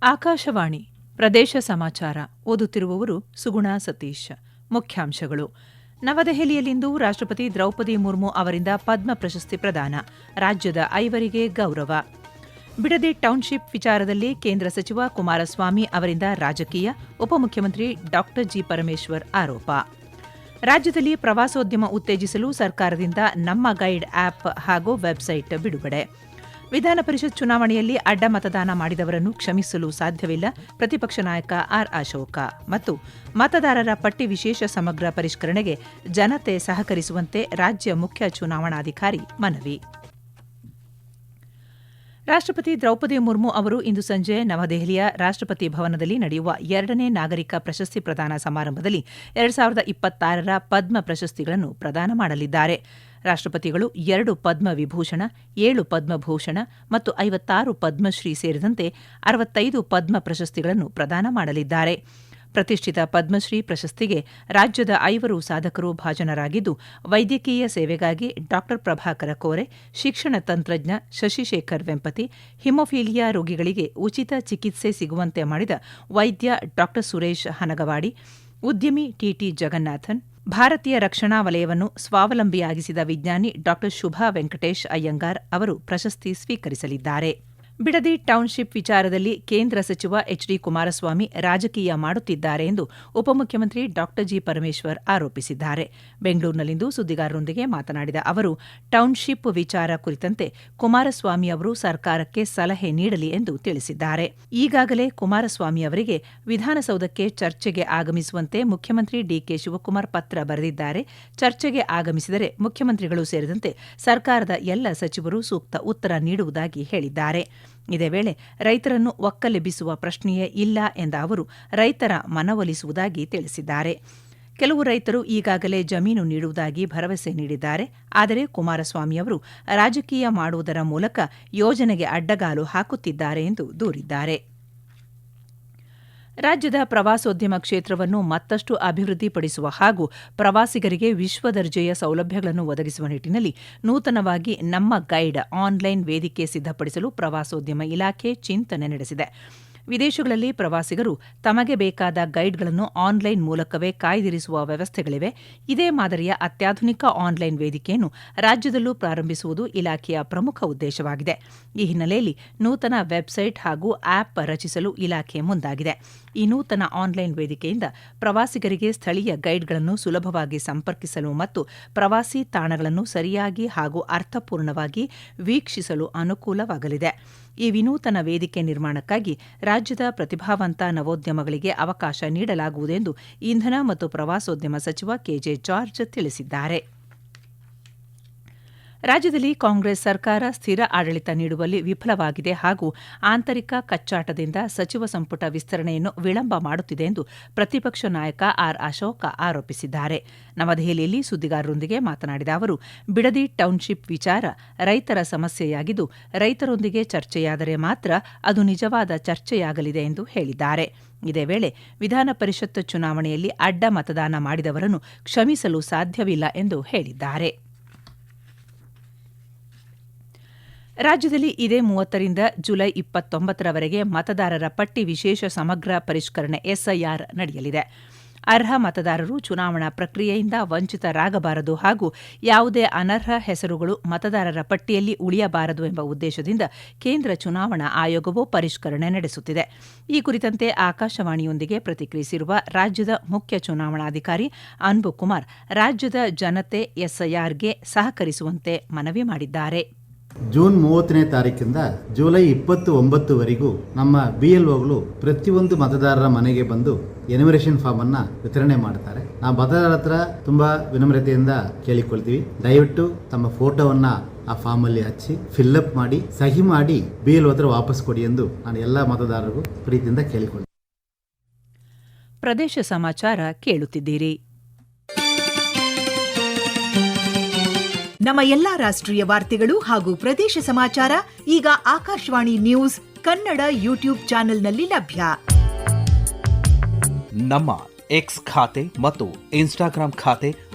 ಆಕಾಶವಾಣಿ ಪ್ರದೇಶ ಸಮಾಚಾರ ಓದುತ್ತಿರುವವರು ಸುಗುಣಾ ಸತೀಶ್. ಮುಖ್ಯಾಂಶಗಳು. ನವದೆಹಲಿಯಲ್ಲಿಂದು ರಾಷ್ಟ್ರಪತಿ ದ್ರೌಪದಿ ಮುರ್ಮು ಅವರಿಂದ ಪದ್ಮ ಪ್ರಶಸ್ತಿ ಪ್ರದಾನ. ರಾಜ್ಯದ 5 ಗೌರವ. ಬಿಡದಿ ಟೌನ್ಶಿಪ್ ವಿಚಾರದಲ್ಲಿ ಕೇಂದ್ರ ಸಚಿವ ಕುಮಾರಸ್ವಾಮಿ ಅವರಿಂದ ರಾಜಕೀಯ, ಉಪಮುಖ್ಯಮಂತ್ರಿ ಡಾ ಜಿ. ಪರಮೇಶ್ವರ್ ಆರೋಪ. ರಾಜ್ಯದಲ್ಲಿ ಪ್ರವಾಸೋದ್ಯಮ ಉತ್ತೇಜಿಸಲು ಸರ್ಕಾರದಿಂದ ನಮ್ಮ ಗೈಡ್ ಆಪ್ ಹಾಗೂ ವೆಬ್ಸೈಟ್ ಬಿಡುಗಡೆ. ವಿಧಾನ ಪರಿಷತ್ ಚುನಾವಣೆಯಲ್ಲಿ ಅಡ್ಡ ಮತದಾನ ಮಾಡಿದವರನ್ನು ಕ್ಷಮಿಸಲು ಸಾಧ್ಯವಿಲ್ಲ, ಪ್ರತಿಪಕ್ಷ ನಾಯಕ ಆರ್. ಅಶೋಕ. ಮತ್ತು ಮತದಾರರ ಪಟ್ಟಿ ವಿಶೇಷ ಸಮಗ್ರ ಪರಿಷ್ಕರಣೆಗೆ ಜನತೆ ಸಹಕರಿಸುವಂತೆ ರಾಜ್ಯ ಮುಖ್ಯ ಚುನಾವಣಾಧಿಕಾರಿ ಮನವಿ. ರಾಷ್ಟ್ರಪತಿ ದ್ರೌಪದಿ ಮುರ್ಮು ಅವರು ಇಂದು ಸಂಜೆ ನವದೆಹಲಿಯ ರಾಷ್ಟ್ರಪತಿ ಭವನದಲ್ಲಿ ನಡೆಯುವ 2ನೇ ನಾಗರಿಕ ಪ್ರಶಸ್ತಿ ಪ್ರದಾನ ಸಮಾರಂಭದಲ್ಲಿ 2026ರ ಪದ್ಮ ಪ್ರಶಸ್ತಿಗಳನ್ನು ಪ್ರದಾನ ಮಾಡಲಿದ್ದಾರೆ. ರಾಷ್ಟ್ರಪತಿಗಳು 2 ಪದ್ಮ ವಿಭೂಷಣ, 7 ಪದ್ಮಭೂಷಣ ಮತ್ತು 56 ಪದ್ಮಶ್ರೀ ಸೇರಿದಂತೆ 65 ಪದ್ಮ ಪ್ರಶಸ್ತಿಗಳನ್ನು ಪ್ರದಾನ ಮಾಡಲಿದ್ದಾರೆ. ಪ್ರತಿಷ್ಠಿತ ಪದ್ಮಶ್ರೀ ಪ್ರಶಸ್ತಿಗೆ ರಾಜ್ಯದ 5 ಸಾಧಕರು ಭಾಜನರಾಗಿದ್ದು, ವೈದ್ಯಕೀಯ ಸೇವೆಗಾಗಿ ಡಾ ಪ್ರಭಾಕರ ಕೋರೆ, ಶಿಕ್ಷಣ ತಂತ್ರಜ್ಞ ಶಶಿಶೇಖರ್ ವೆಂಪತಿ, ಹಿಮೋಫೀಲಿಯಾ ರೋಗಿಗಳಿಗೆ ಉಚಿತ ಚಿಕಿತ್ಸೆ ಸಿಗುವಂತೆ ಮಾಡಿದ ವೈದ್ಯ ಡಾ ಸುರೇಶ್ ಹನಗವಾಡಿ, ಉದ್ಯಮಿ ಟಿಟಿ ಜಗನ್ನಾಥನ್, ಭಾರತೀಯ ರಕ್ಷಣಾ ವಲಯವನ್ನು ಸ್ವಾವಲಂಬಿಯಾಗಿಸಿದ ವಿಜ್ಞಾನಿ ಡಾ ಶುಭಾ ವೆಂಕಟೇಶ್ ಅಯ್ಯಂಗಾರ್ ಅವರು ಪ್ರಶಸ್ತಿ ಸ್ವೀಕರಿಸಲಿದ್ದಾರೆ. ಬಿಡದಿ ಟೌನ್ಶಿಪ್ ವಿಚಾರದಲ್ಲಿ ಕೇಂದ್ರ ಸಚಿವ ಎಚ್. ಡಿ. ಕುಮಾರಸ್ವಾಮಿ ರಾಜಕೀಯ ಮಾಡುತ್ತಿದ್ದಾರೆ ಎಂದು ಉಪಮುಖ್ಯಮಂತ್ರಿ ಡಾ ಜಿ. ಪರಮೇಶ್ವರ್ ಆರೋಪಿಸಿದ್ದಾರೆ. ಬೆಂಗಳೂರಿನಲ್ಲಿಂದು ಸುದ್ದಿಗಾರರೊಂದಿಗೆ ಮಾತನಾಡಿದ ಅವರು, ಟೌನ್ಶಿಪ್ ವಿಚಾರ ಕುರಿತಂತೆ ಕುಮಾರಸ್ವಾಮಿ ಅವರು ಸರ್ಕಾರಕ್ಕೆ ಸಲಹೆ ನೀಡಲಿ ಎಂದು ತಿಳಿಸಿದ್ದಾರೆ. ಈಗಾಗಲೇ ಕುಮಾರಸ್ವಾಮಿ ಅವರಿಗೆ ವಿಧಾನಸೌಧಕ್ಕೆ ಚರ್ಚೆಗೆ ಆಗಮಿಸುವಂತೆ ಮುಖ್ಯಮಂತ್ರಿ ಡಿಕೆ ಶಿವಕುಮಾರ್ ಪತ್ರ ಬರೆದಿದ್ದಾರೆ. ಚರ್ಚೆಗೆ ಆಗಮಿಸಿದರೆ ಮುಖ್ಯಮಂತ್ರಿಗಳು ಸೇರಿದಂತೆ ಸರ್ಕಾರದ ಎಲ್ಲ ಸಚಿವರು ಸೂಕ್ತ ಉತ್ತರ ನೀಡುವುದಾಗಿ ಹೇಳಿದ್ದಾರೆ. ಇದೇ ವೇಳೆ ರೈತರನ್ನು ಒಕ್ಕಲೆಬ್ಬಿಸುವ ಪ್ರಶ್ನೆಯೇ ಇಲ್ಲ ಎಂದ ಅವರು, ರೈತರ ಮನವೊಲಿಸುವುದಾಗಿ ತಿಳಿಸಿದ್ದಾರೆ. ಕೆಲವು ರೈತರು ಈಗಾಗಲೇ ಜಮೀನು ನೀಡುವುದಾಗಿ ಭರವಸೆ ನೀಡಿದ್ದಾರೆ. ಆದರೆ ಕುಮಾರಸ್ವಾಮಿ ಅವರು ರಾಜಕೀಯ ಮಾಡುವುದರ ಮೂಲಕ ಯೋಜನೆಗೆ ಅಡ್ಡಗಾಲು ಹಾಕುತ್ತಿದ್ದಾರೆ ಎಂದು ದೂರಿದ್ದಾರೆ. ರಾಜ್ಯದ ಪ್ರವಾಸೋದ್ಯಮ ಕ್ಷೇತ್ರವನ್ನು ಮತ್ತಷ್ಟು ಅಭಿವೃದ್ಧಿಪಡಿಸುವ ಹಾಗೂ ಪ್ರವಾಸಿಗರಿಗೆ ವಿಶ್ವದರ್ಜೆಯ ಸೌಲಭ್ಯಗಳನ್ನು ಒದಗಿಸುವ ನಿಟ್ಟಿನಲ್ಲಿ ನೂತನವಾಗಿ ನಮ್ಮ ಗೈಡ್ ಆನ್ಲೈನ್ ವೇದಿಕೆ ಸಿದ್ಧಪಡಿಸಲು ಪ್ರವಾಸೋದ್ಯಮ ಇಲಾಖೆ ಚಿಂತನೆ ನಡೆಸಿದೆ. ವಿದೇಶಗಳಲ್ಲಿ ಪ್ರವಾಸಿಗರು ತಮಗೆ ಬೇಕಾದ ಗೈಡ್ಗಳನ್ನು ಆನ್ಲೈನ್ ಮೂಲಕವೇ ಕಾಯ್ದಿರಿಸುವ ವ್ಯವಸ್ಥೆಗಳಿವೆ. ಇದೇ ಮಾದರಿಯ ಅತ್ಯಾಧುನಿಕ ಆನ್ಲೈನ್ ವೇದಿಕೆಯನ್ನು ರಾಜ್ಯದಲ್ಲೂ ಪ್ರಾರಂಭಿಸುವುದು ಇಲಾಖೆಯ ಪ್ರಮುಖ ಉದ್ದೇಶವಾಗಿದೆ. ಈ ಹಿನ್ನೆಲೆಯಲ್ಲಿ ನೂತನ ವೆಬ್ಸೈಟ್ ಹಾಗೂ ಆಪ್ ರಚಿಸಲು ಇಲಾಖೆ ಮುಂದಾಗಿದೆ. ಈ ನೂತನ ಆನ್ಲೈನ್ ವೇದಿಕೆಯಿಂದ ಪ್ರವಾಸಿಗರಿಗೆ ಸ್ಥಳೀಯ ಗೈಡ್ಗಳನ್ನು ಸುಲಭವಾಗಿ ಸಂಪರ್ಕಿಸಲು ಮತ್ತು ಪ್ರವಾಸಿ ತಾಣಗಳನ್ನು ಸರಿಯಾಗಿ ಹಾಗೂ ಅರ್ಥಪೂರ್ಣವಾಗಿ ವೀಕ್ಷಿಸಲು ಅನುಕೂಲವಾಗಲಿದೆ. ಈ ವಿನೂತನ ವೇದಿಕೆ ನಿರ್ಮಾಣಕ್ಕಾಗಿ ರಾಜ್ಯದ ಪ್ರತಿಭಾವಂತ ನವೋದ್ಯಮಗಳಿಗೆ ಅವಕಾಶ ನೀಡಲಾಗುವುದೆಂದು ಇಂಧನ ಮತ್ತು ಪ್ರವಾಸೋದ್ಯಮ ಸಚಿವ ಕೆಜೆ ಜಾರ್ಜ್ ತಿಳಿಸಿದ್ದಾರೆ. ರಾಜ್ಯದಲ್ಲಿ ಕಾಂಗ್ರೆಸ್ ಸರ್ಕಾರ ಸ್ಥಿರ ಆಡಳಿತ ನೀಡುವಲ್ಲಿ ವಿಫಲವಾಗಿದೆ ಹಾಗೂ ಆಂತರಿಕ ಕಚ್ಚಾಟದಿಂದ ಸಚಿವ ಸಂಪುಟ ವಿಸ್ತರಣೆಯನ್ನು ವಿಳಂಬ ಮಾಡುತ್ತಿದೆ ಎಂದು ಪ್ರತಿಪಕ್ಷ ನಾಯಕ ಆರ್. ಅಶೋಕ ಆರೋಪಿಸಿದ್ದಾರೆ. ನವದೆಹಲಿಯಲ್ಲಿ ಸುದ್ದಿಗಾರರೊಂದಿಗೆ ಮಾತನಾಡಿದ ಅವರು, ಬಿಡದಿ ಟೌನ್ಶಿಪ್ ವಿಚಾರ ರೈತರ ಸಮಸ್ಯೆಯಾಗಿದ್ದು, ರೈತರೊಂದಿಗೆ ಚರ್ಚೆಯಾದರೆ ಮಾತ್ರ ಅದು ನಿಜವಾದ ಚರ್ಚೆಯಾಗಲಿದೆ ಎಂದು ಹೇಳಿದ್ದಾರೆ. ಇದೇ ವೇಳೆ ವಿಧಾನ ಪರಿಷತ್ ಚುನಾವಣೆಯಲ್ಲಿ ಅಡ್ಡ ಮತದಾನ ಮಾಡಿದವರನ್ನು ಕ್ಷಮಿಸಲು ಸಾಧ್ಯವಿಲ್ಲ ಎಂದು ಹೇಳಿದ್ದಾರೆ. ರಾಜ್ಯದಲ್ಲಿ ಇದೇ 30ರಿಂದ ಜುಲೈ 29ರವರೆಗೆ ಮತದಾರರ ಪಟ್ಟಿ ವಿಶೇಷ ಸಮಗ್ರ ಪರಿಷ್ಕರಣೆ ಎಸ್ಐಆರ್ ನಡೆಯಲಿದೆ. ಅರ್ಹ ಮತದಾರರು ಚುನಾವಣಾ ಪ್ರಕ್ರಿಯೆಯಿಂದ ವಂಚಿತರಾಗಬಾರದು ಹಾಗೂ ಯಾವುದೇ ಅನರ್ಹ ಹೆಸರುಗಳು ಮತದಾರರ ಪಟ್ಟಿಯಲ್ಲಿ ಉಳಿಯಬಾರದು ಎಂಬ ಉದ್ದೇಶದಿಂದ ಕೇಂದ್ರ ಚುನಾವಣಾ ಆಯೋಗವು ಪರಿಷ್ಕರಣೆ ನಡೆಸುತ್ತಿದೆ. ಈ ಕುರಿತಂತೆ ಆಕಾಶವಾಣಿಯೊಂದಿಗೆ ಪ್ರತಿಕ್ರಿಯಿಸಿರುವ ರಾಜ್ಯದ ಮುಖ್ಯ ಚುನಾವಣಾಧಿಕಾರಿ ಅನ್ಬು ಕುಮಾರ್, ರಾಜ್ಯದ ಜನತೆ ಎಸ್ಐಆರ್ಗೆ ಸಹಕರಿಸುವಂತೆ ಮನವಿ ಮಾಡಿದ್ದಾರೆ. ಜೂನ್ 30ನೇ ತಾರೀಕಿಂದ ಜುಲೈ 29ವರೆಗೂ ನಮ್ಮ BLOಗಳು ಪ್ರತಿಯೊಂದು ಮತದಾರರ ಮನೆಗೆ ಬಂದು ಎನ್ಯುಮರೇಷನ್ ಫಾರ್ಮ್ ಅನ್ನ ವಿತರಣೆ ಮಾಡ್ತಾರೆ. ನಾವು ಮತದಾರರ ಹತ್ರ ತುಂಬಾ ವಿನಮ್ರತೆಯಿಂದ ಕೇಳಿಕೊಳ್ತೀವಿ, ದಯವಿಟ್ಟು ತಮ್ಮ ಫೋಟೋವನ್ನ ಆ ಫಾರ್ಮ್ ಅಲ್ಲಿ ಹಚ್ಚಿ ಫಿಲ್ಅಪ್ ಮಾಡಿ ಸಹಿ ಮಾಡಿ BLO ಹತ್ರ ವಾಪಸ್ ಕೊಡಿ ಎಂದು ನಾನು ಎಲ್ಲ ಮತದಾರರಿಗೂ ಪ್ರೀತಿಯಿಂದ ಕೇಳಿಕೊಳ್ತೀನಿ. ಪ್ರದೇಶ ಸಮಾಚಾರ ಕೇಳುತ್ತಿದ್ದೀರಿ. ನಮ್ಮ ಎಲ್ಲಾ ರಾಷ್ಟ್ರೀಯ ವಾರ್ತೆಗಳು ಹಾಗೂ ಪ್ರದೇಶ ಸಮಾಚಾರ ಈಗ ಆಕಾಶವಾಣಿ ನ್ಯೂಸ್ ಕನ್ನಡ ಯೂಟ್ಯೂಬ್ ಚಾನೆಲ್ನಲ್ಲಿ ಲಭ್ಯ. ನಮ್ಮ ಎಕ್ಸ್ ಖಾತೆ ಮತ್ತು ಇನ್ಸ್ಟಾಗ್ರಾಂ ಖಾತೆ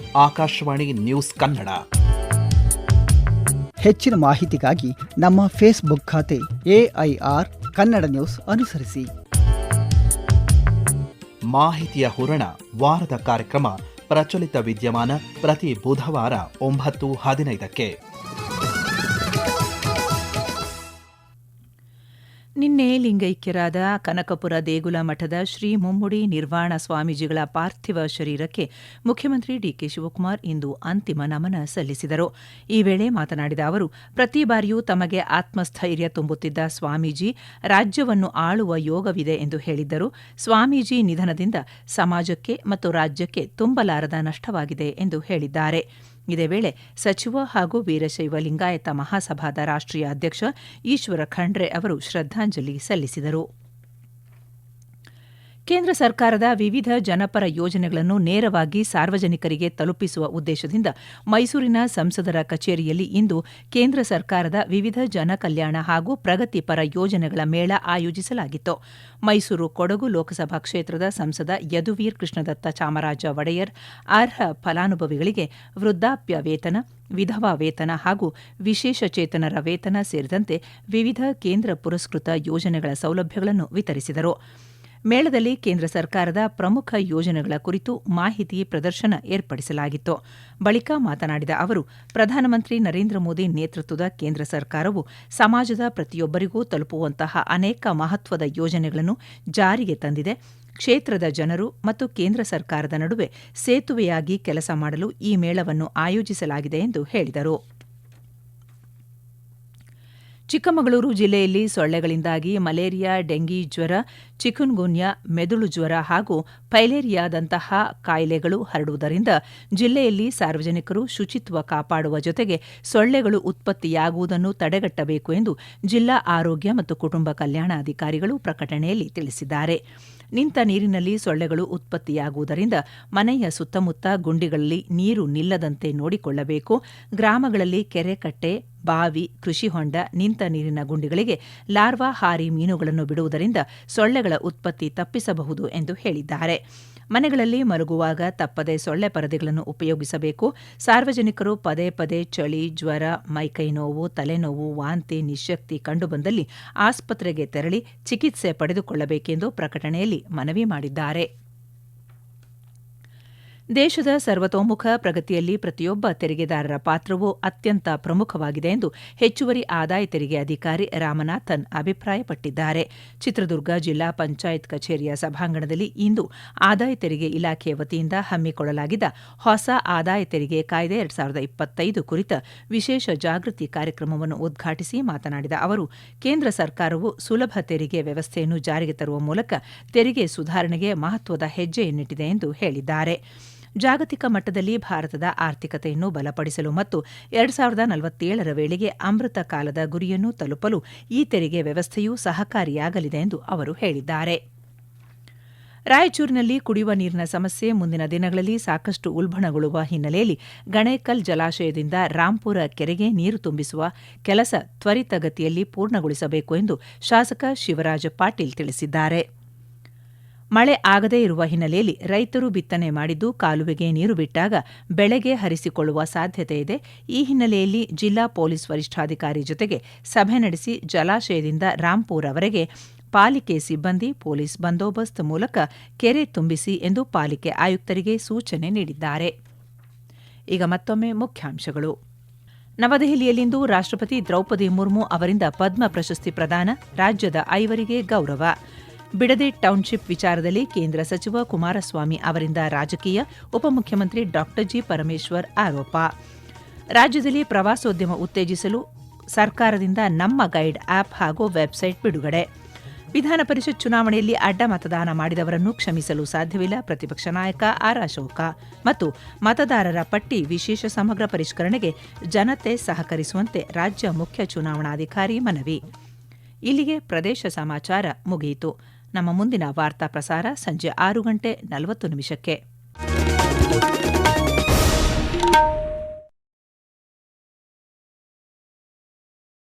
ಆಕಾಶವಾಣಿ ನ್ಯೂಸ್ ಕನ್ನಡ. ಹೆಚ್ಚಿನ ಮಾಹಿತಿಗಾಗಿ ನಮ್ಮ ಫೇಸ್ಬುಕ್ ಖಾತೆ AIR ಕನ್ನಡ ನ್ಯೂಸ್ ಅನುಸರಿಸಿ. ಮಾಹಿತಿಯ ಹೂರಣ ವಾರದ ಕಾರ್ಯಕ್ರಮ ಪ್ರಚಲಿತ ವಿದ್ಯಮಾನ ಪ್ರತಿ ಬುಧವಾರ 9:15. ನಿನ್ನೆ ಲಿಂಗೈಕ್ಯರಾದ ಕನಕಪುರ ದೇಗುಲ ಮಠದ ಶ್ರೀ ಮುಮ್ಮಡಿ ನಿರ್ವಾಣ ಸ್ವಾಮೀಜಿಗಳ ಪಾರ್ಥಿವ ಶರೀರಕ್ಕೆ ಮುಖ್ಯಮಂತ್ರಿ ಡಿಕೆ ಶಿವಕುಮಾರ್ ಇಂದು ಅಂತಿಮ ನಮನ ಸಲ್ಲಿಸಿದರು. ಈ ವೇಳೆ ಮಾತನಾಡಿದ ಅವರು, ಪ್ರತಿ ಬಾರಿಯೂ ತಮಗೆ ಆತ್ಮಸ್ಥೈರ್ಯ ತುಂಬುತ್ತಿದ್ದ ಸ್ವಾಮೀಜಿ ರಾಜ್ಯವನ್ನು ಆಳುವ ಯೋಗವಿದೆ ಎಂದು ಹೇಳಿದ್ದರು. ಸ್ವಾಮೀಜಿ ನಿಧನದಿಂದ ಸಮಾಜಕ್ಕೆ ಮತ್ತು ರಾಜ್ಯಕ್ಕೆ ತುಂಬಲಾರದ ನಷ್ಟವಾಗಿದೆ ಎಂದು ಹೇಳಿದ್ದಾರೆ. ಇದೇ ವೇಳೆ ಸಚಿವ ಹಾಗೂ ವೀರಶೈವ ಲಿಂಗಾಯತ ಮಹಾಸಭಾದ ರಾಷ್ಟ್ರೀಯ ಅಧ್ಯಕ್ಷ ಈಶ್ವರ ಖಂಡ್ರೆ ಅವರು ಶ್ರದ್ಧಾಂಜಲಿ ಸಲ್ಲಿಸಿದರು. ಕೇಂದ್ರ ಸರ್ಕಾರದ ವಿವಿಧ ಜನಪರ ಯೋಜನೆಗಳನ್ನು ನೇರವಾಗಿ ಸಾರ್ವಜನಿಕರಿಗೆ ತಲುಪಿಸುವ ಉದ್ದೇಶದಿಂದ ಮೈಸೂರಿನ ಸಂಸದರ ಕಚೇರಿಯಲ್ಲಿ ಇಂದು ಕೇಂದ್ರ ಸರ್ಕಾರದ ವಿವಿಧ ಜನಕಲ್ಯಾಣ ಹಾಗೂ ಪ್ರಗತಿಪರ ಯೋಜನೆಗಳ ಮೇಳ ಆಯೋಜಿಸಲಾಗಿತ್ತು. ಮೈಸೂರು ಕೊಡಗು ಲೋಕಸಭಾ ಕ್ಷೇತ್ರದ ಸಂಸದ ಯದುವೀರ್ ಕೃಷ್ಣದತ್ತ ಚಾಮರಾಜ ಒಡೆಯರ್ ಅರ್ಹ ಫಲಾನುಭವಿಗಳಿಗೆ ವೃದ್ಧಾಪ್ಯ ವೇತನ, ವಿಧವಾ ವೇತನ ಹಾಗೂ ವಿಶೇಷಚೇತನರ ವೇತನ ಸೇರಿದಂತೆ ವಿವಿಧ ಕೇಂದ್ರ ಪುರಸ್ಕೃತ ಯೋಜನೆಗಳ ಸೌಲಭ್ಯಗಳನ್ನು ವಿತರಿಸಿದರು. ಮೇಳದಲ್ಲಿ ಕೇಂದ್ರ ಸರ್ಕಾರದ ಪ್ರಮುಖ ಯೋಜನೆಗಳ ಕುರಿತು ಮಾಹಿತಿ ಪ್ರದರ್ಶನ ಏರ್ಪಡಿಸಲಾಗಿತ್ತು. ಬಳಿಕ ಮಾತನಾಡಿದ ಅವರು, ಪ್ರಧಾನಮಂತ್ರಿ ನರೇಂದ್ರ ಮೋದಿ ನೇತೃತ್ವದ ಕೇಂದ್ರ ಸರ್ಕಾರವು ಸಮಾಜದ ಪ್ರತಿಯೊಬ್ಬರಿಗೂ ತಲುಪುವಂತಹ ಅನೇಕ ಮಹತ್ವದ ಯೋಜನೆಗಳನ್ನು ಜಾರಿಗೆ ತಂದಿದೆ. ಕ್ಷೇತ್ರದ ಜನರು ಮತ್ತು ಕೇಂದ್ರ ಸರ್ಕಾರದ ನಡುವೆ ಸೇತುವೆಯಾಗಿ ಕೆಲಸ ಮಾಡಲು ಈ ಮೇಳವನ್ನು ಆಯೋಜಿಸಲಾಗಿದೆ ಎಂದು ಹೇಳಿದರು. ಚಿಕ್ಕಮಗಳೂರು ಜಿಲ್ಲೆಯಲ್ಲಿ ಸೊಳ್ಳೆಗಳಿಂದಾಗಿ ಮಲೇರಿಯಾ, ಡೆಂಗಿ ಜ್ವರ, ಚಿಕುನ್ಗುನ್ಯಾ, ಮೆದುಳು ಜ್ವರ ಹಾಗೂ ಫೈಲೇರಿಯಾದಂತಹ ಕಾಯಿಲೆಗಳು ಹರಡುವುದರಿಂದ ಜಿಲ್ಲೆಯಲ್ಲಿ ಸಾರ್ವಜನಿಕರು ಶುಚಿತ್ವ ಕಾಪಾಡುವ ಜೊತೆಗೆ ಸೊಳ್ಳೆಗಳು ಉತ್ಪತ್ತಿಯಾಗುವುದನ್ನು ತಡೆಗಟ್ಟಬೇಕು ಎಂದು ಜಿಲ್ಲಾ ಆರೋಗ್ಯ ಮತ್ತು ಕುಟುಂಬ ಕಲ್ಯಾಣಾಧಿಕಾರಿಗಳು ಪ್ರಕಟಣೆಯಲ್ಲಿ ತಿಳಿಸಿದ್ದಾರೆ. ನಿಂತ ನೀರಿನಲ್ಲಿ ಸೊಳ್ಳೆಗಳು ಉತ್ಪತ್ತಿಯಾಗುವುದರಿಂದ ಮನೆಯ ಸುತ್ತಮುತ್ತ ಗುಂಡಿಗಳಲ್ಲಿ ನೀರು ನಿಲ್ಲದಂತೆ ನೋಡಿಕೊಳ್ಳಬೇಕು. ಗ್ರಾಮಗಳಲ್ಲಿ ಕೆರೆ, ಕಟ್ಟೆ, ಬಾವಿ, ಕೃಷಿ ಹೊಂಡ, ನಿಂತ ನೀರಿನ ಗುಂಡಿಗಳಿಗೆ ಲಾರ್ವಾ ಹಾರಿ ಮೀನುಗಳನ್ನು ಬಿಡುವುದರಿಂದ ಸೊಳ್ಳೆಗಳ ಉತ್ಪತ್ತಿ ತಪ್ಪಿಸಬಹುದು ಎಂದು ಹೇಳಿದ್ದಾರೆ. ಮನೆಗಳಲ್ಲಿ ಮಲಗುವಾಗ ತಪ್ಪದೆ ಸೊಳ್ಳೆ ಪರದೆಗಳನ್ನು ಉಪಯೋಗಿಸಬೇಕು. ಸಾರ್ವಜನಿಕರು ಪದೇ ಪದೇ ಚಳಿ, ಜ್ವರ, ಮೈಕೈ ನೋವು, ತಲೆನೋವು, ವಾಂತಿ, ನಿಶ್ಶಕ್ತಿ ಕಂಡುಬಂದಲ್ಲಿ ಆಸ್ಪತ್ರೆಗೆ ತೆರಳಿ ಚಿಕಿತ್ಸೆ ಪಡೆದುಕೊಳ್ಳಬೇಕೆಂದು ಪ್ರಕಟಣೆಯಲ್ಲಿ ಮನವಿ ಮಾಡಿದ್ದಾರೆ. ದೇಶದ ಸರ್ವತೋಮುಖ ಪ್ರಗತಿಯಲ್ಲಿ ಪ್ರತಿಯೊಬ್ಬ ತೆರಿಗೆದಾರರ ಪಾತ್ರವೂ ಅತ್ಯಂತ ಪ್ರಮುಖವಾಗಿದೆ ಎಂದು ಹೆಚ್ಚುವರಿ ಆದಾಯ ತೆರಿಗೆ ಅಧಿಕಾರಿ ರಾಮನಾಥನ್ ಅಭಿಪ್ರಾಯಪಟ್ಟಿದ್ದಾರೆ. ಚಿತ್ರದುರ್ಗ ಜಿಲ್ಲಾ ಪಂಚಾಯತ್ ಕಚೇರಿಯ ಸಭಾಂಗಣದಲ್ಲಿ ಇಂದು ಆದಾಯ ತೆರಿಗೆ ಇಲಾಖೆ ವತಿಯಿಂದ ಹಮ್ಮಿಕೊಳ್ಳಲಾಗಿದ್ದ ಹೊಸ ಆದಾಯ ತೆರಿಗೆ ಕಾಯ್ದೆ 2025 ಕುರಿತ ವಿಶೇಷ ಜಾಗೃತಿ ಕಾರ್ಯಕ್ರಮವನ್ನು ಉದ್ಘಾಟಿಸಿ ಮಾತನಾಡಿದ ಅವರು, ಕೇಂದ್ರ ಸರ್ಕಾರವು ಸುಲಭ ತೆರಿಗೆ ವ್ಯವಸ್ಥೆಯನ್ನು ಜಾರಿಗೆ ತರುವ ಮೂಲಕ ತೆರಿಗೆ ಸುಧಾರಣೆಗೆ ಮಹತ್ವದ ಹೆಜ್ಜೆಯನ್ನಿಟ್ಟಿದೆ ಎಂದು ಹೇಳಿದ್ದಾರೆ. ಜಾಗತಿಕ ಮಟ್ಟದಲ್ಲಿ ಭಾರತದ ಆರ್ಥಿಕತೆಯನ್ನು ಬಲಪಡಿಸಲು ಮತ್ತು 2047ರ ವೇಳೆಗೆ ಅಮೃತ ಕಾಲದ ಗುರಿಯನ್ನು ತಲುಪಲು ಈ ತೆರಿಗೆ ವ್ಯವಸ್ಥೆಯು ಸಹಕಾರಿಯಾಗಲಿದೆ ಎಂದು ಅವರು ಹೇಳಿದ್ದಾರೆ. ರಾಯಚೂರಿನಲ್ಲಿ ಕುಡಿಯುವ ನೀರಿನ ಸಮಸ್ಯೆ ಮುಂದಿನ ದಿನಗಳಲ್ಲಿ ಸಾಕಷ್ಟು ಉಲ್ಬಣಗೊಳ್ಳುವ ಹಿನ್ನೆಲೆಯಲ್ಲಿ ಗಣೇಕಲ್ ಜಲಾಶಯದಿಂದ ರಾಂಪುರ ಕೆರೆಗೆ ನೀರು ತುಂಬಿಸುವ ಕೆಲಸ ತ್ವರಿತಗತಿಯಲ್ಲಿ ಪೂರ್ಣಗೊಳಿಸಬೇಕು ಎಂದು ಶಾಸಕ ಶಿವರಾಜ ಪಾಟೀಲ್ ತಿಳಿಸಿದ್ದಾರೆ. ಮಳೆ ಆಗದೇ ಇರುವ ಹಿನ್ನೆಲೆಯಲ್ಲಿ ರೈತರು ಬಿತ್ತನೆ ಮಾಡಿದ್ದು ಕಾಲುವೆಗೆ ನೀರು ಬಿಟ್ಟಾಗ ಬೆಳೆಗೆ ಹರಿಸಿಕೊಳ್ಳುವ ಸಾಧ್ಯತೆ ಇದೆ. ಈ ಹಿನ್ನೆಲೆಯಲ್ಲಿ ಜಿಲ್ಲಾ ಪೊಲೀಸ್ ವರಿಷ್ಠಾಧಿಕಾರಿ ಜೊತೆಗೆ ಸಭೆ ನಡೆಸಿ ಜಲಾಶಯದಿಂದ ರಾಂಪುರವರೆಗೆ ಪಾಲಿಕೆ ಸಿಬ್ಬಂದಿ ಪೊಲೀಸ್ ಬಂದೋಬಸ್ತ್ ಮೂಲಕ ಕೆರೆ ತುಂಬಿಸಿ ಎಂದು ಪಾಲಿಕೆ ಆಯುಕ್ತರಿಗೆ ಸೂಚನೆ ನೀಡಿದ್ದಾರೆ. ಈಗ ಮತ್ತೊಮ್ಮೆ ಮುಖ್ಯಾಂಶಗಳು. ನವದೆಹಲಿಯಲ್ಲಿಂದು ರಾಷ್ಟ್ರಪತಿ ದ್ರೌಪದಿ ಮುರ್ಮು ಅವರಿಂದ ಪದ್ಮ ಪ್ರಶಸ್ತಿ ಪ್ರದಾನ, ರಾಜ್ಯದ 5 ಗೌರವ. ಬಿಡದಿ ಟೌನ್ಶಿಪ್ ವಿಚಾರದಲ್ಲಿ ಕೇಂದ್ರ ಸಚಿವ ಕುಮಾರಸ್ವಾಮಿ ಅವರಿಂದ ರಾಜಕೀಯ, ಉಪಮುಖ್ಯಮಂತ್ರಿ ಡಾ ಜಿ ಪರಮೇಶ್ವರ್ ಆರೋಪ. ರಾಜ್ಯದಲ್ಲಿ ಪ್ರವಾಸೋದ್ಯಮ ಉತ್ತೇಜಿಸಲು ಸರ್ಕಾರದಿಂದ ನಮ್ಮ ಗೈಡ್ ಆಪ್ ಹಾಗೂ ವೆಬ್ಸೈಟ್ ಬಿಡುಗಡೆ. ವಿಧಾನ ಪರಿಷತ್ ಚುನಾವಣೆಯಲ್ಲಿ ಅಡ್ಡ ಮತದಾನ ಮಾಡಿದವರನ್ನು ಕ್ಷಮಿಸಲು ಸಾಧ್ಯವಿಲ್ಲ, ಪ್ರತಿಪಕ್ಷ ನಾಯಕ ಆರ್ ಅಶೋಕ. ಮತ್ತು ಮತದಾರರ ಪಟ್ಟಿ ವಿಶೇಷ ಸಮಗ್ರ ಪರಿಷ್ಕರಣೆಗೆ ಜನತೆ ಸಹಕರಿಸುವಂತೆ ರಾಜ್ಯ ಮುಖ್ಯ ಚುನಾವಣಾಧಿಕಾರಿ ಮನವಿ. ಇಲ್ಲಿಗೆ ಪ್ರದೇಶ ಸಮಾಚಾರ ಮುಗಿಯಿತು. ನಮ್ಮ ಮುಂದಿನ ವಾರ್ತಾ ಪ್ರಸಾರ ಸಂಜೆ 6:40 ನಿಮಿಷಕ್ಕೆ.